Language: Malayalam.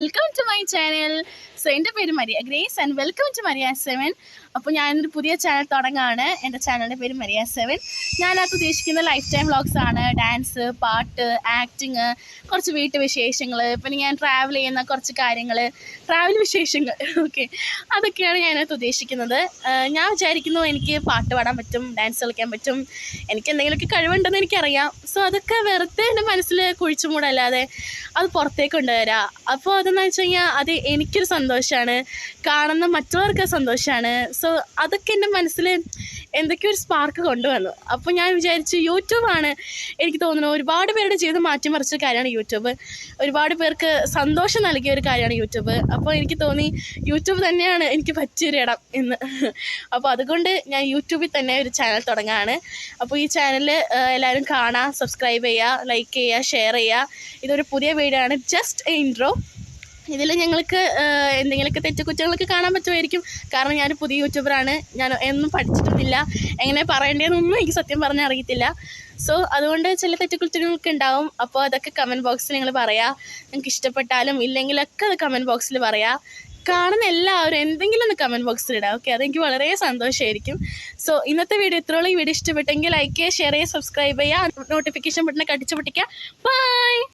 Welcome to my channel. So എൻ്റെ പേര് Maria Grace and welcome to Maria 7. അപ്പോൾ ഞാനൊരു പുതിയ ചാനൽ തുടങ്ങുകയാണ്. എൻ്റെ ചാനലിൻ്റെ പേര് മരിയ 7. ഞാനകത്ത് ഉദ്ദേശിക്കുന്ന ലൈഫ് ടൈം വ്ളോഗ്സ് ആണ്. ഡാൻസ്, പാട്ട്, ആക്ടിങ്, കുറച്ച് വീട്ടുവിശേഷങ്ങൾ, പിന്നെ ഞാൻ ട്രാവൽ ചെയ്യുന്ന കുറച്ച് കാര്യങ്ങൾ, ട്രാവൽ വിശേഷങ്ങൾ, ഓക്കെ, അതൊക്കെയാണ് ഞാനകത്ത് ഉദ്ദേശിക്കുന്നത്. ഞാൻ വിചാരിക്കുന്നു എനിക്ക് പാട്ട് പാടാൻ പറ്റും, ഡാൻസ് കളിക്കാൻ പറ്റും, എനിക്ക് എന്തെങ്കിലുമൊക്കെ കഴിവുണ്ടെന്ന് എനിക്കറിയാം. സോ അതൊക്കെ വെറുതെ എൻ്റെ മനസ്സിൽ കുഴിച്ചുമൂടല്ലാതെ അത് പുറത്തേക്ക് കൊണ്ടുവരാം. അപ്പോൾ അതെന്ന് വെച്ച് കഴിഞ്ഞാൽ അത് എനിക്കൊരു സന്തോഷമാണ്, കാണുന്ന മറ്റുള്ളവർക്ക് സന്തോഷമാണ്. സോ അതൊക്കെ എൻ്റെ മനസ്സിൽ എന്തൊക്കെയോ ഒരു സ്പാർക്ക് കൊണ്ടുവന്നു. അപ്പോൾ ഞാൻ വിചാരിച്ചു യൂട്യൂബാണ് എനിക്ക് തോന്നുന്നു ഒരുപാട് പേരുടെ ജീവിതം മാറ്റിമറിച്ച കാര്യമാണ് യൂട്യൂബ്. ഒരുപാട് പേർക്ക് സന്തോഷം നൽകിയ ഒരു കാര്യമാണ് യൂട്യൂബ്. അപ്പോൾ എനിക്ക് തോന്നി യൂട്യൂബ് തന്നെയാണ് എനിക്ക് പറ്റിയൊരു ഇടം എന്ന്. അപ്പോൾ അതുകൊണ്ട് ഞാൻ യൂട്യൂബിൽ തന്നെ ഒരു ചാനൽ തുടങ്ങുകയാണ്. അപ്പോൾ ഈ ചാനൽ എല്ലാവരും കാണുക, സബ്സ്ക്രൈബ് ചെയ്യുക, ലൈക്ക് ചെയ്യുക, ഷെയർ ചെയ്യുക. ഇതൊരു പുതിയ വീഡിയോ ആണ്, ജസ്റ്റ് എ ഇൻട്രോ. ഇതിൽ ഞങ്ങൾക്ക് എന്തെങ്കിലുമൊക്കെ തെറ്റുകുറ്റങ്ങളൊക്കെ കാണാൻ പറ്റുമായിരിക്കും, കാരണം ഞാനൊരു പുതിയ യൂട്യൂബറാണ്. ഞാൻ ഒന്നും പഠിച്ചിട്ടൊന്നുമില്ല, എങ്ങനെ പറയേണ്ടതെന്നൊന്നും എനിക്ക് സത്യം പറഞ്ഞാൽ അറിയത്തില്ല. സോ അതുകൊണ്ട് ചില തെറ്റുകുറ്റങ്ങളൊക്കെ ഉണ്ടാവും. അപ്പോൾ അതൊക്കെ കമൻറ്റ് ബോക്സിൽ നിങ്ങൾ പറയുക. നിങ്ങൾക്ക് ഇഷ്ടപ്പെട്ടാലും ഇല്ലെങ്കിലൊക്കെ അത് കമൻറ്റ് ബോക്സിൽ പറയുക. കാണുന്ന എല്ലാവരും എന്തെങ്കിലും ഒന്ന് കമൻറ്റ് ബോക്സിൽ ഇടാം, ഓക്കെ, അതെനിക്ക് വളരെ സന്തോഷമായിരിക്കും. സോ ഇന്നത്തെ വീഡിയോ ഇത്രയുള്ള. ഈ വീഡിയോ ഇഷ്ടപ്പെട്ടെങ്കിൽ ലൈക്ക് ചെയ്യുക, ഷെയർ ചെയ്യുക, സബ്സ്ക്രൈബ് ചെയ്യുക, നോട്ടിഫിക്കേഷൻ ബട്ടണൊക്കെ അടിച്ചു പൊട്ടിക്കുക. ബൈ.